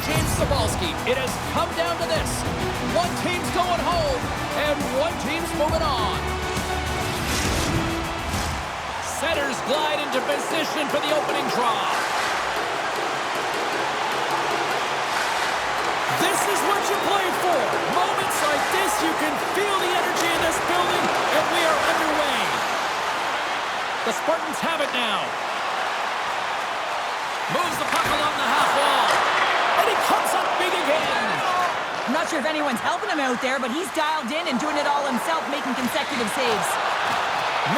James Cybulski, it has come down to this. One team's going home, and one team's moving on. Setters glide into position for the opening draw. This is what you play for. Moments like this, you can feel the energy in this building, and we are underway. The Spartans have it now. Moves the puck along the half wall. And he comes up big again. I'm not sure if anyone's helping him out there, but he's dialed in and doing it all himself, making consecutive saves.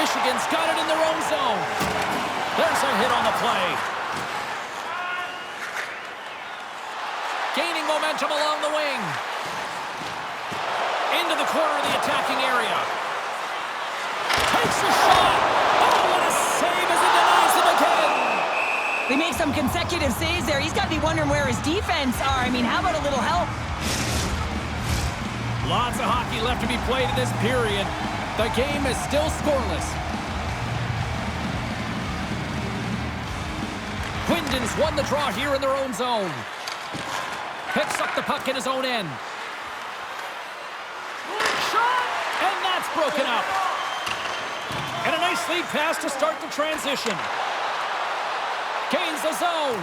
Michigan's got it in their own zone. There's a hit on the play. Gaining momentum along the wing. Into the corner of the attacking area. Takes a shot. Oh, what a save as he denies him again. They make some consecutive saves there. He's got to be wondering where his defense are. I mean, how about a little help? Lots of hockey left to be played in this period. The game is still scoreless. Quinton's won the draw here in their own zone. Picks up the puck in his own end. Shot! And that's broken up. And a nice lead pass to start the transition. Gains the zone.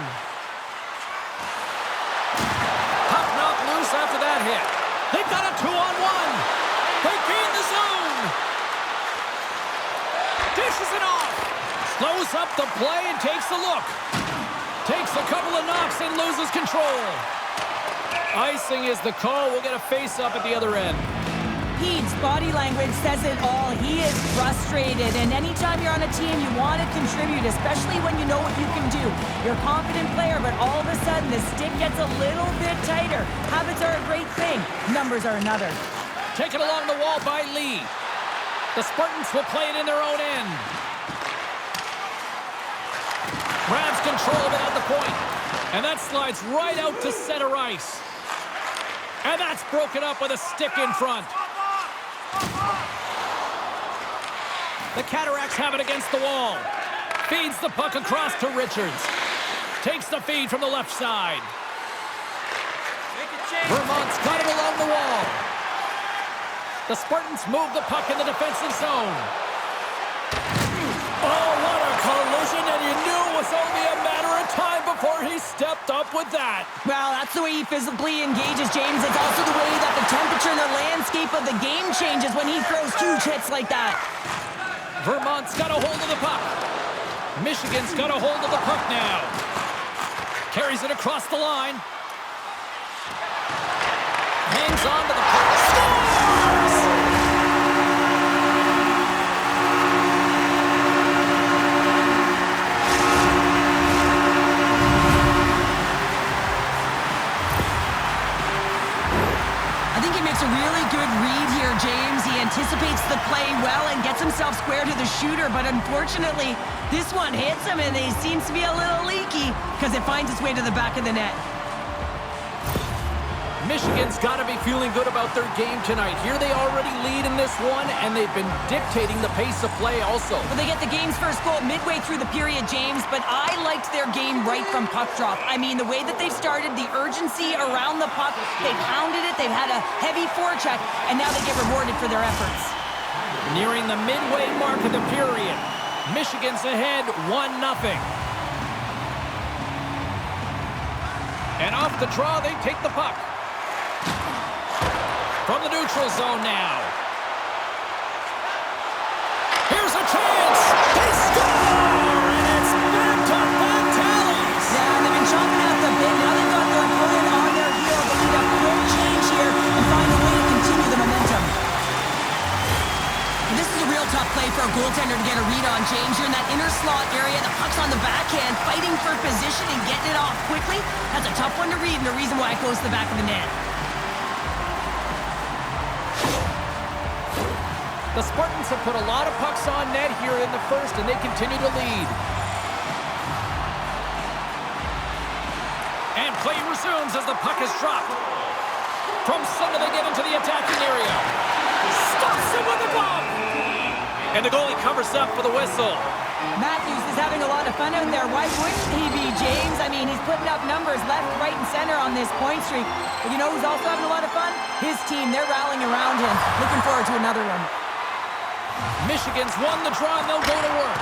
Puck knocked loose after that hit. They've got a 2-on-1. They gain the zone. Dishes it off. Slows up the play and takes a look. Takes a couple of knocks and loses control. Icing is the call. We'll get a face-up at the other end. Pete's body language says it all. He is frustrated, and anytime you're on a team, you want to contribute, especially when you know what you can do. You're a confident player, but all of a sudden, the stick gets a little bit tighter. Habits are a great thing. Numbers are another. Taken along the wall by Lee. The Spartans will play it in their own end. Grabs control of it at the point. And that slides right out to center ice. And that's broken up with a stick in front. The Cataracts have it against the wall. Feeds the puck across to Richards. Takes the feed from the left side. Vermont's got it along the wall. The Spartans move the puck in the defensive zone. Oh, what a collision, and you knew it was only a matter of time before he stepped up with that. Well, that's the way he physically engages, James. It's also the way that the temperature and the landscape of the game changes when he throws huge hits like that. Vermont's got a hold of the puck. Michigan's got a hold of the puck now. Carries it across the line. Hangs on to the puck. Scores! I think he makes a really good read here, James. He anticipates the play well and gets himself square to the shooter, but unfortunately, this one hits him and he seems to be a little leaky because it finds its way to the back of the net. Michigan's got to be feeling good about their game tonight. Here they already lead in this one, and they've been dictating the pace of play also. Well, they get the game's first goal midway through the period, James, but I liked their game right from puck drop. I mean, the way that they've started, the urgency around the puck, they've pounded it, they've had a heavy forecheck, and now they get rewarded for their efforts. Nearing the midway mark of the period, Michigan's ahead 1-0. And off the draw, they take the puck. From the neutral zone now. Here's a chance. They score! And it's back to back tallies. Yeah, they've been chopping out the bit. Now they've got their opponent on their heels. They need a quick change here and find a way to continue the momentum. And this is a real tough play for a goaltender to get a read on, James. You're in that inner slot area. The puck's on the backhand, fighting for position and getting it off quickly. That's a tough one to read, and the reason why it goes to the back of the net. The Spartans have put a lot of pucks on net here in the first, and they continue to lead. And play resumes as the puck is dropped. From center, they get into the attacking area. Stops him with a glove. And the goalie covers up for the whistle. Matthews is having a lot of fun out there. Why wouldn't he be, James? I mean, he's putting up numbers left, right, and center on this point streak. But you know who's also having a lot of fun? His team. They're rallying around him. Looking forward to another one. Michigan's won the draw, and they'll go to work.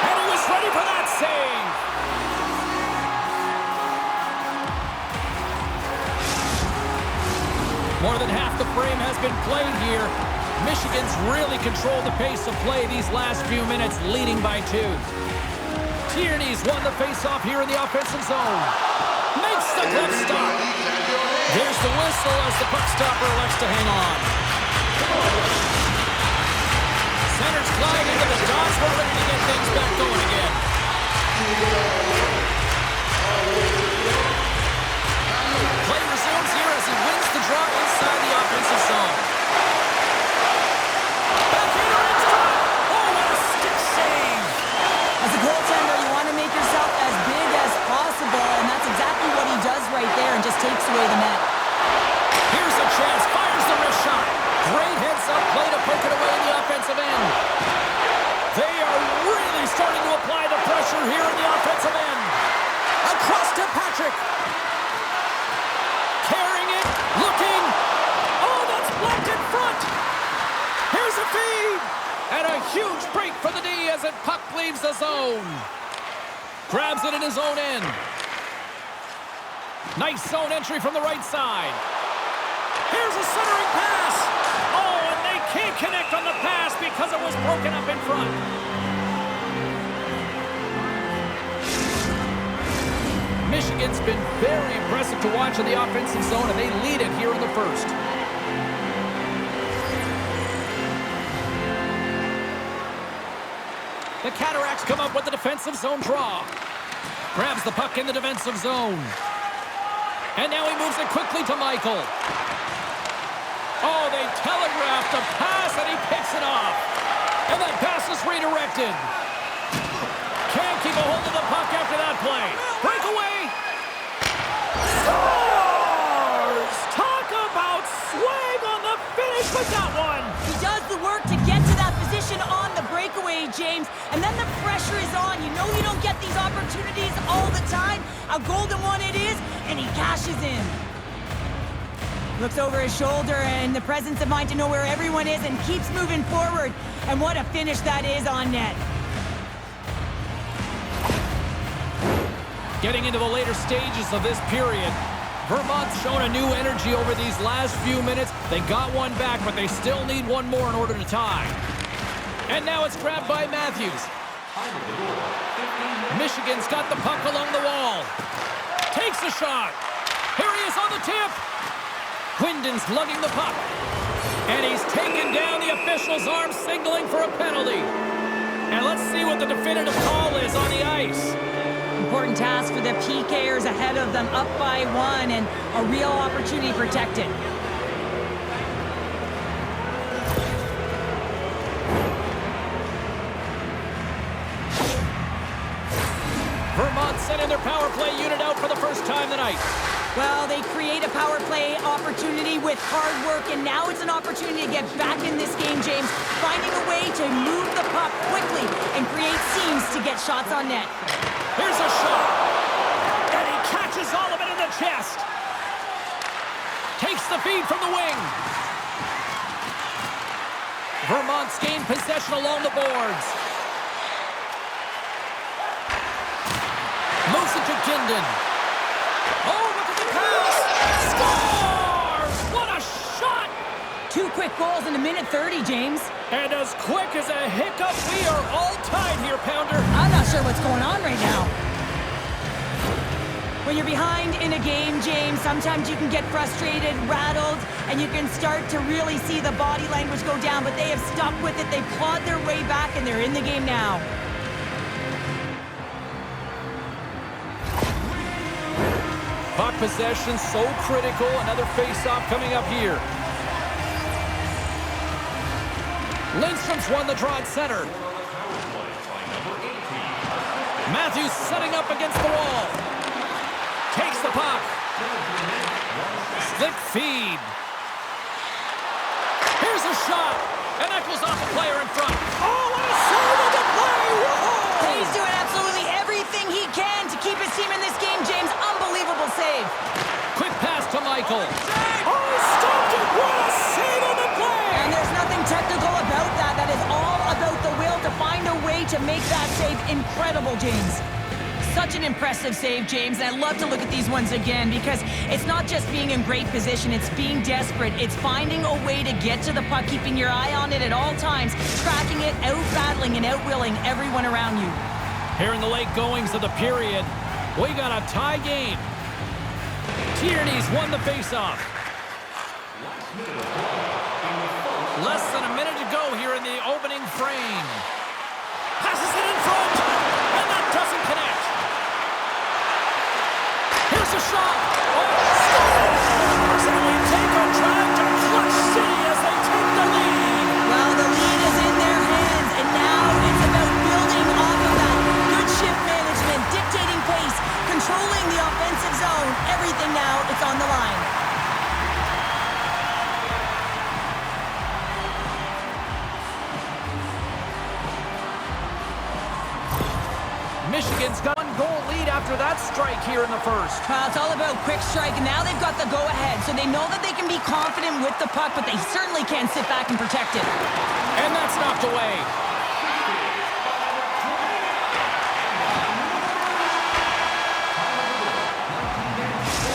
And he was ready for that save. More than half the frame has been played here. Michigan's really controlled the pace of play these last few minutes, leading by 2. Tierney's won the faceoff here in the offensive zone. Makes the glove stop. There's the whistle as the puck stopper elects to hang on. Centers glide into the dots. We're ready to get things back going again. Play resumes here as he wins the draw inside the offensive zone. Backhander in front. Oh, what a stick save. As a goaltender, you want to make yourself as big as possible, and that's exactly what he does right there and just takes away the net. Here's a chance. Fires the wrist shot. Great heads-up play to poke it away in the offensive end. They are really starting to apply the pressure here in the offensive end. Across to Patrick. Carrying it. Looking. Oh, that's blocked in front. Here's a feed. And a huge break for the D as it puck leaves the zone. Grabs it in his own end. Nice zone entry from the right side. Here's a centering pass. Oh, and they can't connect on the pass because it was broken up in front. Michigan's been very impressive to watch in the offensive zone, and they lead it here in the first. The Cataracts come up with the defensive zone draw. Grabs the puck in the defensive zone. And now he moves it quickly to Michael. Oh, they telegraphed the pass, and he picks it off. And that pass is redirected. Can't keep a hold of the puck after that play. Breakaway. Scores! Talk about swag on the finish with that one. He does the work to get to that position on the breakaway, James, and then the pressure is on. You know you don't get these opportunities all the time. A golden one it is, and he cashes in. Looks over his shoulder and the presence of mind to know where everyone is and keeps moving forward. And what a finish that is on net. Getting into the later stages of this period, Vermont's shown a new energy over these last few minutes. They got one back, but they still need one more in order to tie. And now it's grabbed by Matthews. Michigan's got the puck along the wall. Takes a shot. Here he is on the tip. Quinden's lugging the puck. And he's taken down. The official's arm signaling for a penalty. And let's see what the definitive call is on the ice. Important task for the PKers ahead of them, up by 1, and a real opportunity protected. Vermont sending their power play unit out for the first time tonight. Well, they create a power play opportunity with hard work, and now it's an opportunity to get back in this game, James. Finding a way to move the puck quickly and create seams to get shots on net. Here's a shot. And he catches all of it in the chest. Takes the feed from the wing. Vermont's gained possession along the boards. Moves it to Quinden. Oh, look at the pass! Scores! What a shot! 2 quick goals in a minute 30, James. And as quick as a hiccup, we are all tied here, Pounder. I'm not sure what's going on right now. When you're behind in a game, James, sometimes you can get frustrated, rattled, and you can start to really see the body language go down, but they have stuck with it. They clawed their way back, and they're in the game now. Puck possession so critical. Another face-off coming up here. Lindstrom's won the draw at center. Matthews setting up against the wall. Takes the puck. Slick feed. Here's a shot. And that goes off a player in front. Oh, what a save of the play! Whoa! He's doing absolutely everything he can to keep his team in this game, James. Unbelievable save. Michael. Oh, stopped it! What a save on the play! And there's nothing technical about that. That is all about the will to find a way to make that save incredible, James. Such an impressive save, James, and I love to look at these ones again because it's not just being in great position, it's being desperate. It's finding a way to get to the puck, keeping your eye on it at all times, tracking it, out-battling and out-willing everyone around you. Here in the late goings of the period, we got a tie game. Tierney's won the faceoff. Less than a minute to go here in the opening frame. Passes it in front, and that doesn't connect. Here's a shot. Oh, so we take a drive to Clutch City as they take the lead. Well, the lead is in their hands, and now it's about building off of that. Good shift management, dictating pace, controlling the offensive zone. Everything now, it's on the line. Michigan's got one goal lead after that strike here in the first. Well, it's all about quick strike, and now they've got the go-ahead, so they know that they can be confident with the puck, but they certainly can't sit back and protect it. And that's knocked away.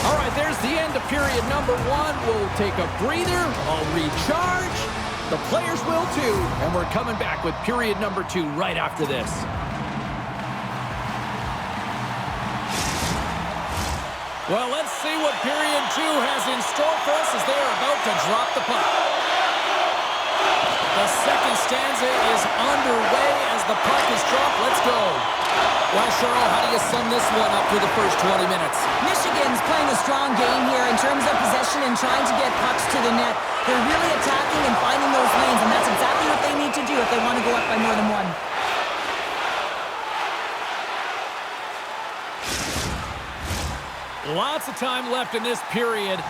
All right, there's the end of period number one. We'll take a breather. I'll recharge. The players will too. And we're coming back with period number two right after this. Well, let's see what period two has in store for us as they are about to drop the puck. The second stanza is underway as the puck is dropped. Let's go. Well, Cheryl, how do you sum this one up through the first 20 minutes? Michigan's playing a strong game here in terms of possession and trying to get pucks to the net. They're really attacking and finding those lanes, and that's exactly what they need to do if they want to go up by more than one. Lots of time left in this period.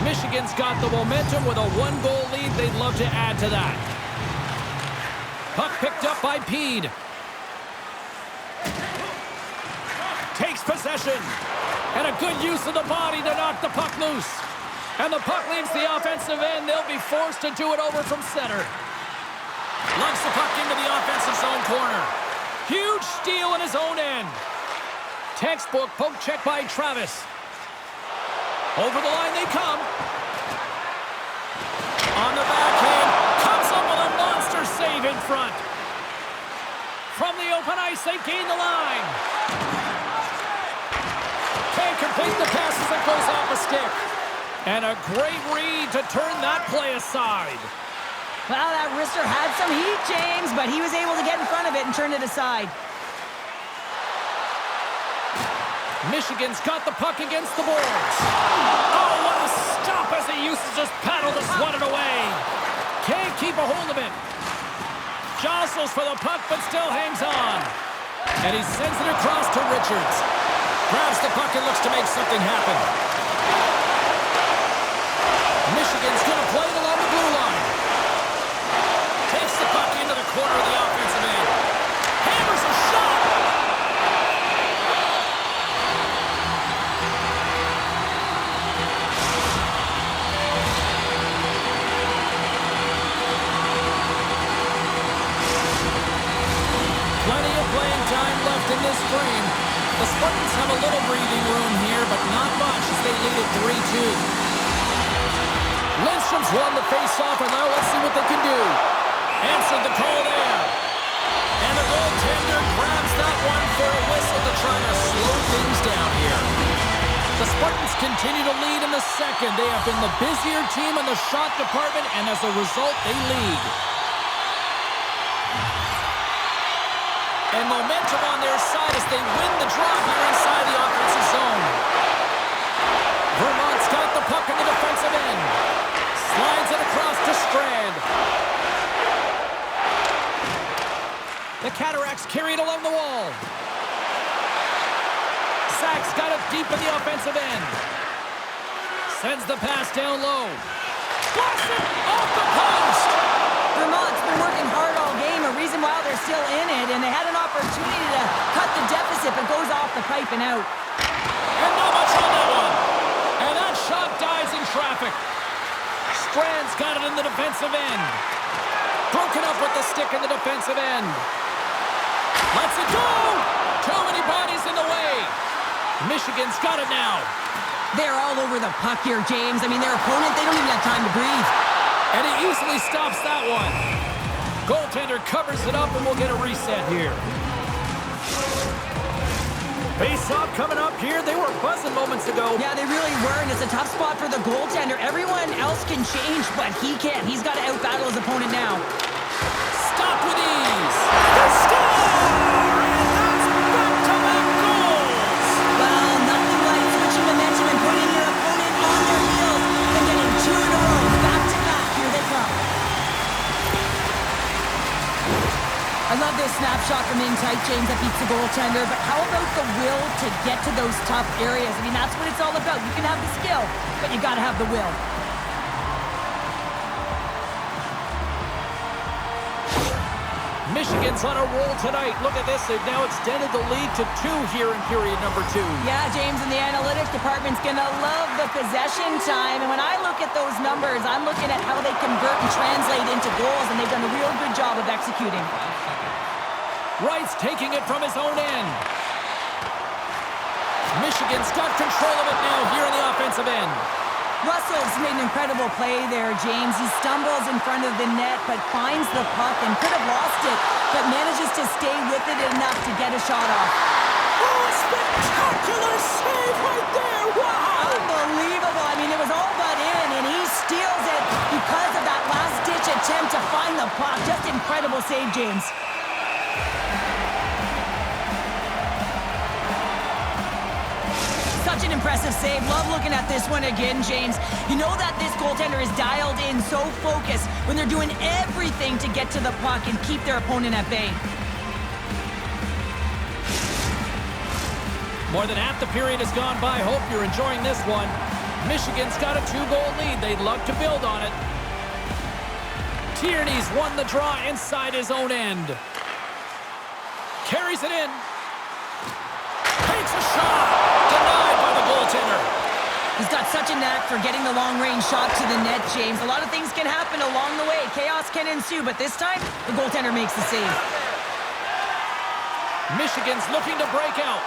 Michigan's got the momentum with a one-goal lead. They'd love to add to that. Puck picked up by Pede. Takes possession. And a good use of the body to knock the puck loose. And the puck leaves the offensive end. They'll be forced to do it over from center. Lugs the puck into the offensive zone corner. Huge steal in his own end. Textbook poke check by Travis. Over the line they come. On the backhand, comes up with a monster save in front. From the open ice, they gain the line. Can't complete the pass as it goes off a stick. And a great read to turn that play aside. Well, that wrister had some heat, James, but he was able to get in front of it and turn it aside. Michigan's got the puck against the boards. Oh, what a stop as he uses his paddle to swat it away. Can't keep a hold of it. Jostles for the puck, but still hangs on. And he sends it across to Richards. Grabs the puck and looks to make something happen. Michigan's going to play it along the blue line. Takes the puck into the corner of the offensive end. Hammers a shot. Plenty of playing time left in this frame. The Spartans have a little breathing room here, but not much as they lead it 3-2. Lindstrom's won the face-off, and now let's see what they can do. Answered the call there. And the goaltender grabs that one for a whistle to try to slow things down here. The Spartans continue to lead in the second. They have been the busier team in the shot department, and as a result, they lead. And momentum on their side as they win the draw here inside the offensive zone. Vermont's got the puck in the defensive end. Slides it across to Strand. The Cataracts carry it along the wall. Zach's got it deep in the offensive end. Sends the pass down low. Blasts it off the post. Vermont's been working hard all game, a reason why they're still in it, and they had an opportunity to cut the deficit, but goes off the pipe and out. And not much on that one. And that shot dives got it in the defensive end. Broken up with the stick in the defensive end. Lets it go! Too many bodies in the way. Michigan's got it now. They're all over the puck here, James. I mean, their opponent, they don't even have time to breathe. And he easily stops that one. Goaltender covers it up, and we'll get a reset here. Face-off coming up here. They were buzzing moments ago. Yeah, they really were, and it's a tough spot for the goaltender. Everyone else can change, but he can't. He's got to out-battle his opponent now. Stopped with ease. They score! And that's back-to-back goals. Well, nothing like switching momentum and putting your opponent on their heels and getting 2 in a row. Back-to-back. Here they come. I love this snapshot from in tight, James, that beats the goaltender, but how about the will to get to those tough areas? I mean, that's what it's all about. You can have the skill, but you got to have the will. Michigan's on a roll tonight. Look at this. They've now extended the lead to 2 here in period number 2. Yeah, James, and the analytics department's going to love the possession time. And when I look at those numbers, I'm looking at how they convert and translate into goals, and they've done a real good job of executing. Wright's taking it from his own end. Michigan's got control of it now here in the offensive end. Russell's made an incredible play there, James. He stumbles in front of the net, but finds the puck and could have lost it, but manages to stay with it enough to get a shot off. Oh, spectacular save right there! Wow! Unbelievable. I mean, it was all but in, and he steals it because of that last-ditch attempt to find the puck. Just incredible save, James. Such an impressive save. Love looking at this one again, James. You know that this goaltender is dialed in, so focused when they're doing everything to get to the puck and keep their opponent at bay. More than half the period has gone by. Hope you're enjoying this one. Michigan's got a 2-goal lead. They'd love to build on it. Tierney's won the draw inside his own end. Carries it in. Takes a shot. Denied by the goaltender. He's got such a knack for getting the long-range shot to the net, James. A lot of things can happen along the way. Chaos can ensue, but this time, the goaltender makes the save. Michigan's looking to break out.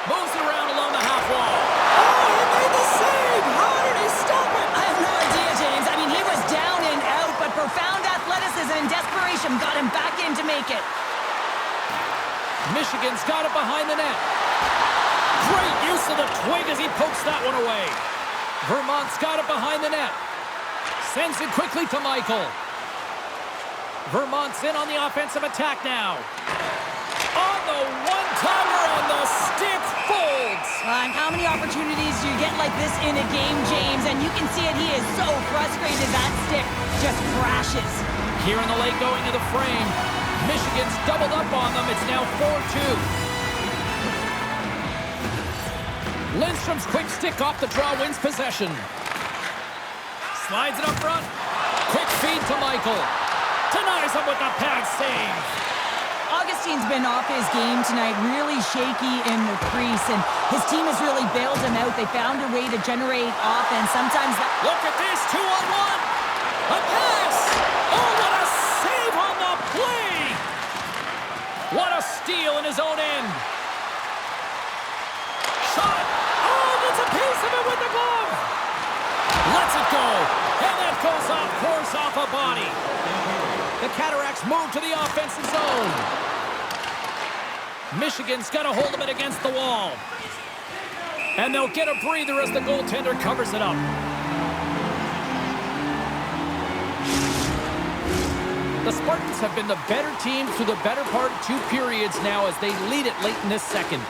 Moves it around along the half wall. Oh, he made the save! How did he stop it? I have no idea, James. I mean, he was down and out, but profound athleticism and desperation got him back in to make it. Michigan's got it behind the net. Great use of the twig as he pokes that one away. Vermont's got it behind the net. Sends it quickly to Michael. Vermont's in on the offensive attack now. On the one-timer, and the stick folds. And how many opportunities do you get like this in a game, James? And you can see it. He is so frustrated that stick just crashes. Here in the late going to the frame. Michigan's doubled up on them. It's now 4-2. Lindstrom's quick stick off the draw wins possession. Slides it up front. Quick feed to Michael. Denies him with the pad save. Augustine's been off his game tonight, really shaky in the crease, and his team has really bailed him out. They found a way to generate offense. Sometimes that... Look at this, 2-on-1. A pass. Oh, what a save on the play. What a steal in his own end. Shot. Oh, gets a piece of it with the glove. Lets it go. And that goes off course off a body. The Cataracts move to the offensive zone. Michigan's got a hold of it against the wall. And they'll get a breather as the goaltender covers it up. The Spartans have been the better team through the better part of 2 periods now as they lead it late in this second.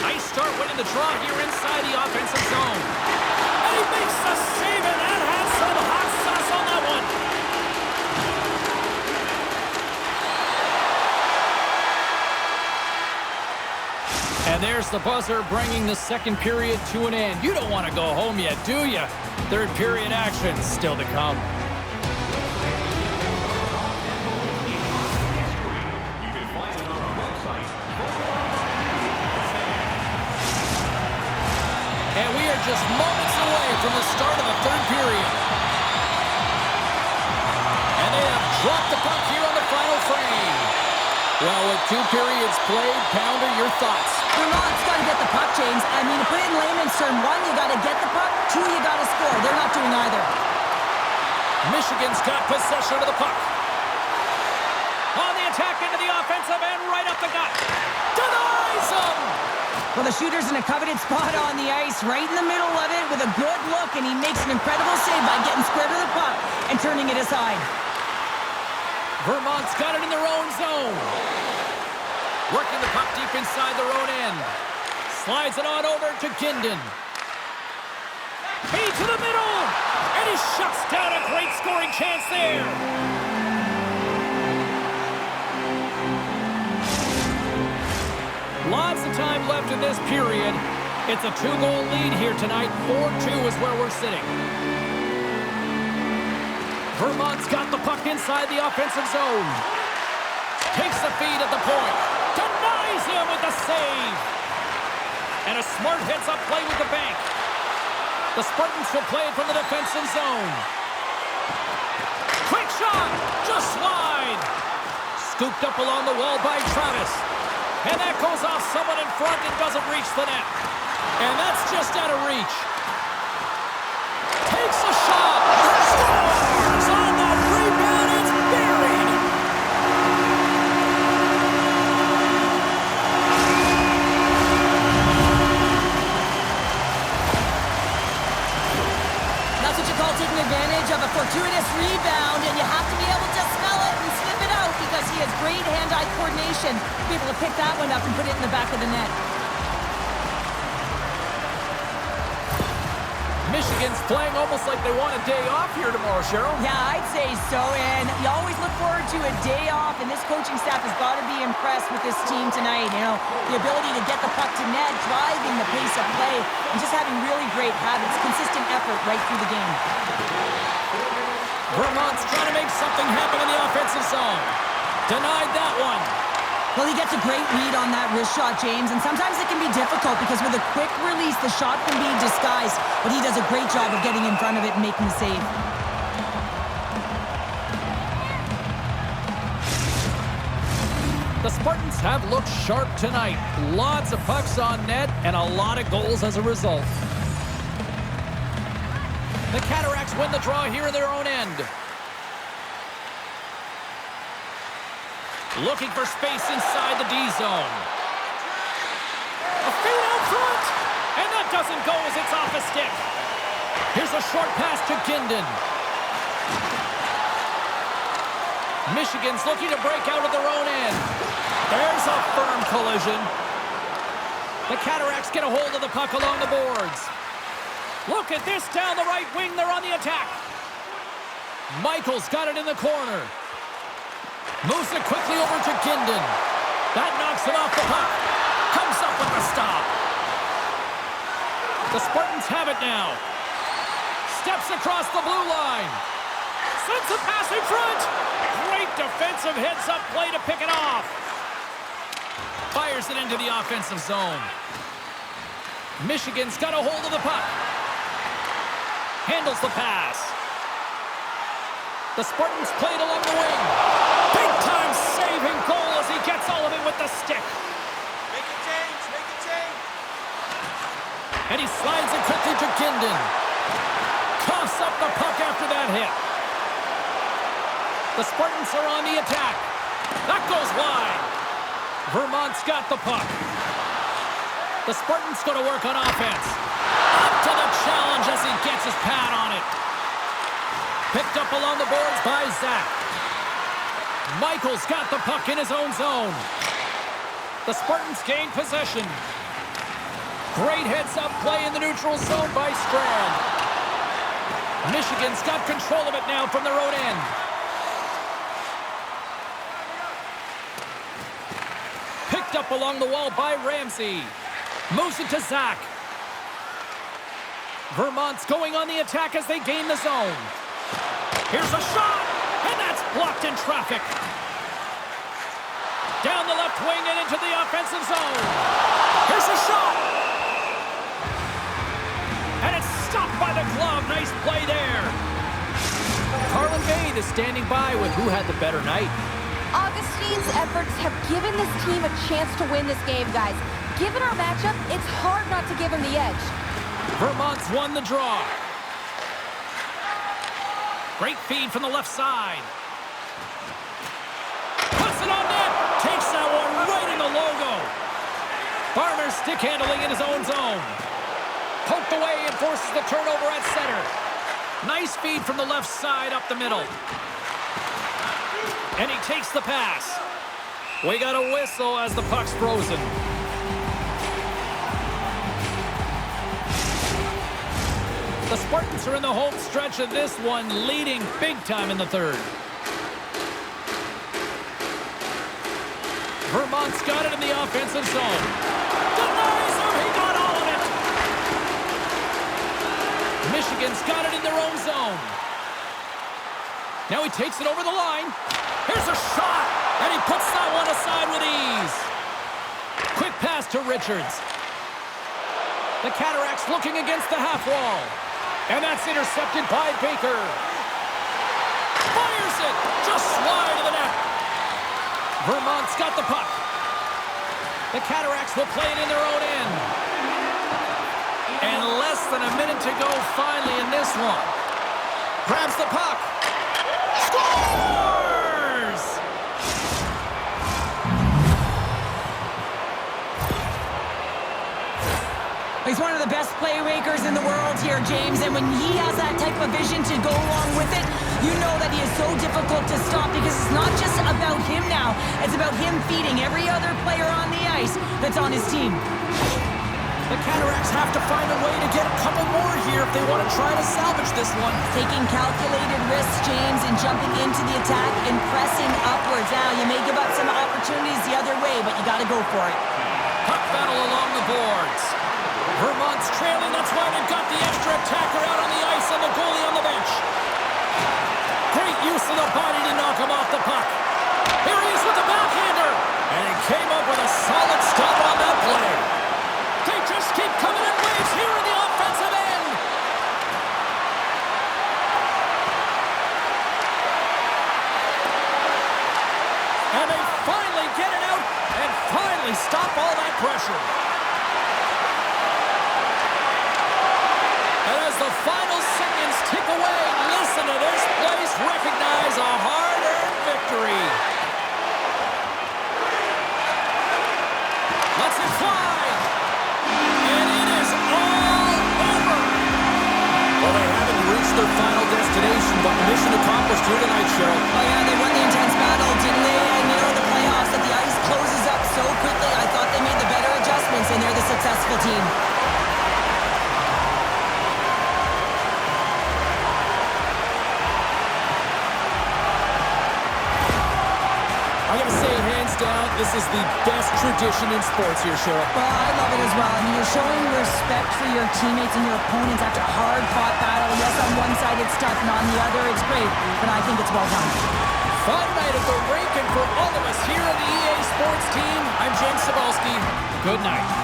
Nice start winning the draw here inside the offensive zone. And he makes the save, and that has some hot sauce on that one. And there's the buzzer bringing the second period to an end. You don't want to go home yet, do you? Third period action still to come. And we are are just moments away from the start of the third period. And they have dropped the puck here on the final frame. Well, with 2 periods played, Pounder, your thoughts? Vermont's got to get the puck, James. I mean, to put it in layman's term, 1, you got to get the puck. 2, you got to score. They're not doing either. Michigan's got possession of the puck. On the attack into the offensive end, right up the gut. Denies him! Well, the shooter's in a coveted spot on the ice, right in the middle of it with a good look, and he makes an incredible save by getting square to the puck and turning it aside. Vermont's got it in their own zone. Working the puck deep inside their own end. Slides it on over to Ginden. Feed to the middle! And he shuts down a great scoring chance there. Lots of time left in this period. It's a 2-goal lead here tonight. 4-2 is where we're sitting. Vermont's got the puck inside the offensive zone. Takes the feed at the point. Denies him with the save. And a smart heads-up play with the bank. The Spartans will play it from the defensive zone. Quick shot! Just slide! Scooped up along the wall by Travis. And that goes off someone in front and doesn't reach the net. And that's just out of reach. Takes a shot! Scores! On the rebound, it's buried! That's what you call taking advantage of a fortuitous rebound, and you have to be able to smell it and sniff it out because he has great hand-eye coordination to be able to pick that one up and put it in the back of the net. Michigan's playing almost like they want a day off here tomorrow, Cheryl. Yeah, I'd say so, and you always look forward to a day off, and this coaching staff has got to be impressed with this team tonight. You know, the ability to get the puck to net, driving the pace of play, and just having really great habits, consistent effort right through the game. Vermont's trying to make something happen in the offensive zone. Denied that one. Well, he gets a great read on that wrist shot, James, and sometimes it can be difficult because with a quick release, the shot can be disguised, but he does a great job of getting in front of it and making the save. The Spartans have looked sharp tonight. Lots of pucks on net and a lot of goals as a result. The Cataracts win the draw here in their own end. Looking for space inside the D zone. A feed out front! And that doesn't go as it's off a stick. Here's a short pass to Ginden. Michigan's looking to break out of their own end. There's a firm collision. The Cataracts get a hold of the puck along the boards. Look at this down the right wing. They're on the attack. Michael's got it in the corner. Moves it quickly over to Ginden. That knocks him off the puck. Comes up with the stop. The Spartans have it now. Steps across the blue line. Sends a pass in front. Great defensive heads-up play to pick it off. Fires it into the offensive zone. Michigan's got a hold of the puck. Handles the pass. The Spartans played along the wing. Big-time saving goal as he gets all of it with the stick. Make it change, make it change. And he slides it quickly to Ginden. Coughs up the puck after that hit. The Spartans are on the attack. That goes wide. Vermont's got the puck. The Spartans go to work on offense. Up to the challenge as he gets his pad on it. Picked up along the boards by Zach. Michael's got the puck in his own zone. The Spartans gain possession. Great heads-up play in the neutral zone by Strand. Michigan's got control of it now from their own end. Picked up along the wall by Ramsey. Moves it to Zach. Vermont's going on the attack as they gain the zone. Here's a shot, and that's blocked in traffic. Down the left wing and into the offensive zone. Here's a shot. a glove. Nice play there. Carlin Bade is standing by with who had the better night. Augustine's efforts have given this team a chance to win this game, guys. Given our matchup, it's hard not to give him the edge. Vermont's won the draw. Great feed from the left side. Puts it on net. Takes that one right in the logo. Farmer stick handling in his own zone. Poked away and forces the turnover at center. Nice feed from the left side up the middle. And he takes the pass. We got a whistle as the puck's frozen. The Spartans are in the home stretch of this one, leading big time in the third. Vermont's got it in the offensive zone. Denies him, he got all of it. Michigan's got it in their own zone. Now he takes it over the line. Here's a shot, and he puts that one aside with ease. Quick pass to Richards. The Cataracts looking against the half wall. And that's intercepted by Baker. Fires it, just wide of the net. Vermont's got the puck. The Cataracts will play it in their own end. And less than a minute to go finally in this one. Grabs the puck. Scores! He's one of the best playmakers in the world here, James, and when he has that type of vision to go along with it, you know that he is so difficult to stop because it's not just about him now. It's about him feeding every other player on the ice that's on his team. The Cataracts have to find a way to get a couple more here if they want to try to salvage this one. Taking calculated risks, James, and jumping into the attack and pressing upwards. Now, you may give up some opportunities the other way, but you got to go for it. Puck battle along the boards. Vermont's trailing, that's why they've got the extra attacker out on the ice and the goalie on the bench. Great use of the body to knock him off the puck. Here he is with the backhander. And he came up with a solid stop on that play. They just keep coming in waves here in the offensive end. And they finally get it out and finally stop all that pressure. And as the final seconds tick away, listen to this place recognize a hard-earned victory. Let's it fly. And it is all over. Well, they haven't reached their final destination, but mission accomplished here tonight, Cheryl. Oh, yeah, they won the intense battle, didn't they? And, you know, the playoffs, that the ice closes up so quickly. I thought they made the better adjustments, and they're the successful team. I'm going to say hands down, this is the best tradition in sports here, Cheryl. Well, I love it as well. I mean, you're showing respect for your teammates and your opponents after a hard-fought battle. Yes, on one side it's tough, and on the other it's great, but I think it's well done. Fun night at the rink, and for all of us here on the EA Sports team, I'm James Cebulski. Good night.